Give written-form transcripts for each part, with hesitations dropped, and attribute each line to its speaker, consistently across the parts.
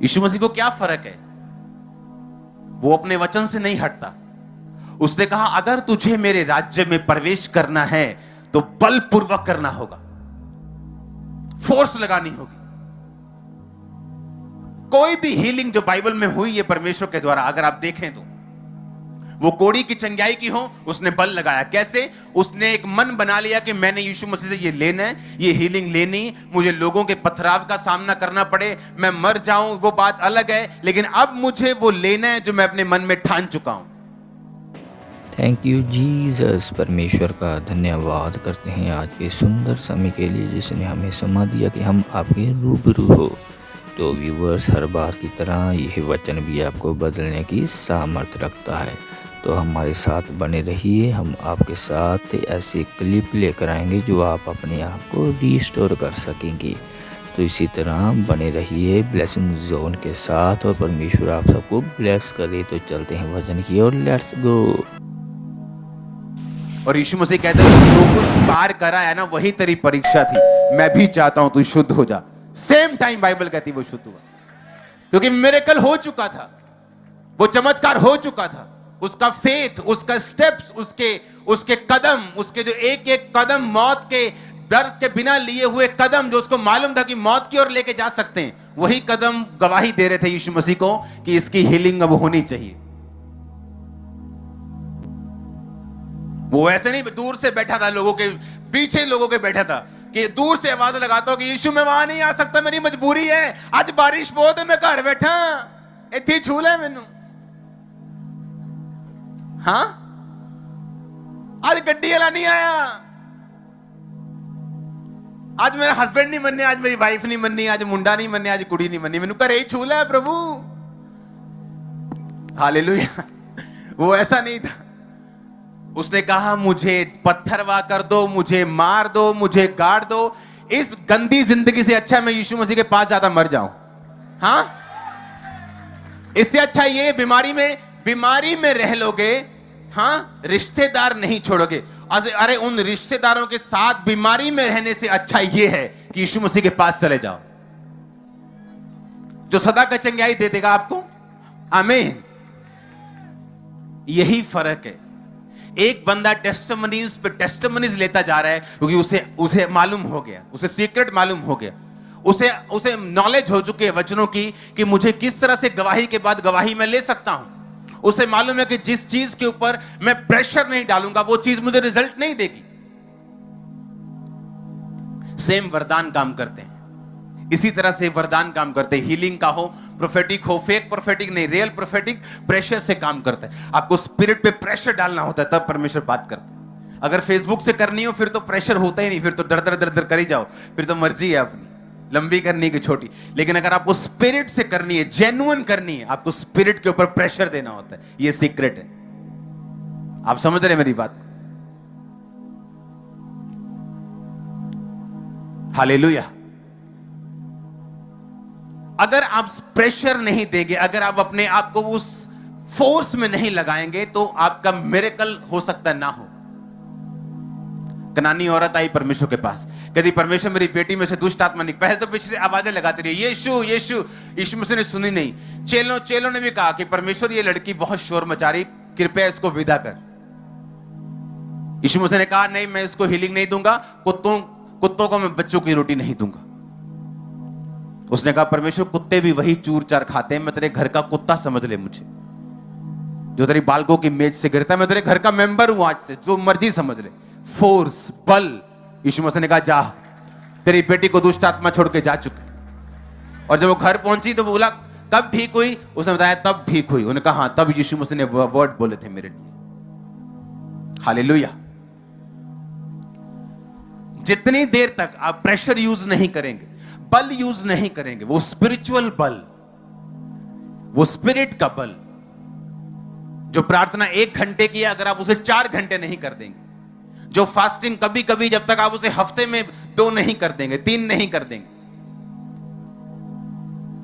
Speaker 1: यीशु मसीह को क्या फर्क है? वो अपने वचन से नहीं हटता। उसने कहा अगर तुझे मेरे राज्य में प्रवेश करना है तो बलपूर्वक करना होगा, फोर्स लगानी होगी। कोई भी हीलिंग जो बाइबल में हुई है परमेश्वर के द्वारा, अगर आप देखें तो वो कोड़ी की चंगाई की हो, उसने बल लगाया। कैसे? उसने एक मन बना लिया कि मैंने यीशु मसीह से ये लेना है, ये हीलिंग लेनी, मुझे लोगों के पथराव का सामना करना पड़े, मैं मर जाऊं वो बात अलग है, लेकिन अब मुझे वो लेना है जो मैं अपने मन में ठान चुका हूं।
Speaker 2: Thank you Jesus. परमेश्वर का धन्यवाद करते हैं आज के सुंदर समय के लिए, जिसने हमें समय दिया कि हम आपके रूबरू हो। तो व्यूवर्स, हर बार की तरह यह वचन भी आपको बदलने की सामर्थ्य रखता है, तो हमारे साथ बने रहिए। हम आपके साथ ऐसे क्लिप लेकर आएंगे जो आप अपने आप को रिस्टोर कर सकेंगे। तो इसी तरह बने रहिए ब्लेसिंग जोन के साथ, और परमेश्वर आप सबको ब्लेस करे। तो चलते हैं वचन की ओर, लेट्स गो।
Speaker 1: और यीशु मसीह कहते हैं जो कुछ पार करा है ना वही तेरी परीक्षा थी, मैं भी चाहता हूं तू शुद्ध हो जा। सेम टाइम बाइबल कहती वो शुद्ध हुआ, क्योंकि मिरेकल हो चुका था, वो चमत्कार हो चुका था। उसका फेथ, उसका स्टेप्स, उसके कदम, उसके जो एक एक कदम मौत के डर के बिना लिए हुए कदम, जो उसको मालूम था कि मौत की ओर लेके जा सकते हैं, वही कदम गवाही दे रहे थे यीशु मसीह को कि इसकी हीलिंग अब होनी चाहिए। वो ऐसे नहीं दूर से बैठा था, लोगों के पीछे लोगों के बैठा था कि दूर से आवाज लगाता हो कि यीशु मैं वहां नहीं आ सकता, मेरी मजबूरी है, आज बारिश बहुत है, मैं घर बैठा इतनी छूल है मैनू। हाँ, आज गड्डी वाला नहीं आया, आज मेरा हस्बैंड नहीं बनने, आज मेरी वाइफ नहीं बननी, आज मुंडा नहीं बनने, आज कुड़ी नहीं बननी, मैनू घर ही छूल है प्रभु। हालेलुया। वो ऐसा नहीं था। उसने कहा मुझे पत्थरवा कर दो, मुझे मार दो, मुझे गाड़ दो, इस गंदी जिंदगी से अच्छा मैं यीशु मसीह के पास जाता मर जाऊं। हाँ, इससे अच्छा ये बीमारी में रह लोगे, हाँ, रिश्तेदार नहीं छोड़ोगे। अरे उन रिश्तेदारों के साथ बीमारी में रहने से अच्छा ये है कि यीशु मसीह के पास चले जाओ, जो सदा का चंगाई दे देगा आपको। आमीन। यही फर्क है। एक बंदा टेस्टिमनीज पे टेस्टिमनीज लेता जा रहा है क्योंकि उसे मालूम हो गया, उसे सीक्रेट मालूम हो गया, उसे नॉलेज हो चुकी है वचनों की कि मुझे किस तरह से गवाही के बाद गवाही मैं ले सकता हूं। उसे मालूम है कि जिस चीज के ऊपर मैं प्रेशर नहीं डालूंगा वो चीज मुझे रिजल्ट नहीं देगी। सेम वरदान काम करते हैं, इसी तरह से वरदान काम करते हैं। हीलिंग का हो, प्रोफेटिक हो, फेक प्रोफेटिक नहीं, रियल प्रोफेटिक प्रेशर से काम करता है। आपको स्पिरिट पे प्रेशर डालना होता है, तब परमेश्वर बात करता है। अगर फेसबुक से करनी हो फिर तो प्रेशर होता ही नहीं, फिर तो दर दर कर ही जाओ, फिर तो मर्जी है अपनी, लंबी करनी की छोटी। लेकिन अगर आपको स्पिरिट से करनी है, जेन्युइन करनी है, आपको स्पिरिट के ऊपर प्रेशर देना होता है। ये सीक्रेट है। आप समझ रहे मेरी बात? हालेलुया। अगर आप प्रेशर नहीं देंगे, अगर आप अपने आप को उस फोर्स में नहीं लगाएंगे, तो आपका मिरेकल हो सकता ना हो। कनानी औरत आई परमेश्वर के पास, कहती परमेश्वर मेरी बेटी में से दुष्ट आत्मा निकल। पहले तो पीछे आवाजें लगाती रही, यीशु यीशु। यीशु मसीह ने सुनी नहीं। चेलों ने भी कहा कि परमेश्वर ये लड़की बहुत शोर मचा रही, कृपया इसको विदा कर। यीशु मसीह ने कहा नहीं, मैं इसको हीलिंग नहीं दूंगा, कुत्तों को मैं बच्चों की रोटी नहीं दूंगा। उसने कहा परमेश्वर कुत्ते भी वही चूर चार खाते हैं, मैं तेरे घर का कुत्ता समझ ले मुझे, जो तेरी बालकों की मेज से गिरता है। मैं तेरे घर का मेंबर हूं, आज से जो मर्जी समझ ले। फोर्स, बल। यीशु मसीह ने कहा जा, तेरी बेटी को दुष्ट आत्मा छोड़ के जा चुकी। और जब वो घर पहुंची तो बोला कब ठीक हुई? उसने बताया तब ठीक हुई। उन्होंने कहा हाँ, तब यीशु मसीह ने वर्ड बोले थे मेरे लिए। हालेलुया। जितनी देर तक आप प्रेशर यूज नहीं करेंगे, बल यूज नहीं करेंगे, वो स्पिरिचुअल बल, वो स्पिरिट का बल, जो प्रार्थना 1 घंटे की है, अगर आप उसे 4 घंटे नहीं कर देंगे, जो फास्टिंग कभी कभी, जब तक आप उसे हफ्ते में 2 नहीं कर देंगे, 3 नहीं कर देंगे,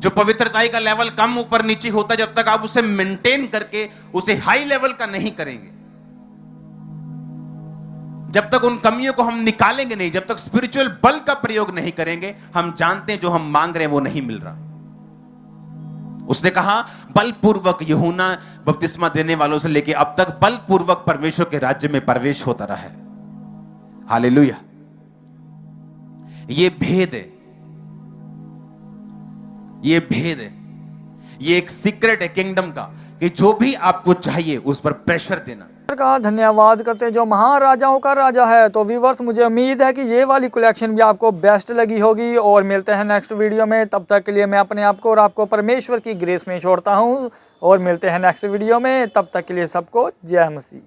Speaker 1: जो पवित्रता का लेवल कम ऊपर नीचे होता, जब तक आप उसे मेंटेन करके उसे हाई लेवल का नहीं करेंगे, जब तक उन कमियों को हम निकालेंगे नहीं, जब तक स्पिरिचुअल बल का प्रयोग नहीं करेंगे, हम जानते हैं जो हम मांग रहे हैं वो नहीं मिल रहा। उसने कहा बलपूर्वक यूहन्ना बपतिस्मा देने वालों से लेके अब तक बलपूर्वक परमेश्वर के राज्य में प्रवेश होता रहा है। हालेलुया। ये भेद है, ये भेद है, ये एक सीक्रेट है किंगडम का कि जो भी आपको चाहिए उस पर प्रेशर देना।
Speaker 3: का धन्यवाद करते हैं जो महाराजाओं का राजा है। तो व्यूअर्स, मुझे उम्मीद है कि ये वाली कलेक्शन भी आपको बेस्ट लगी होगी और मिलते हैं नेक्स्ट वीडियो में। तब तक के लिए मैं अपने आप को और आपको परमेश्वर की ग्रेस में छोड़ता हूँ और मिलते हैं नेक्स्ट वीडियो में। तब तक के लिए सबको जय मसीह।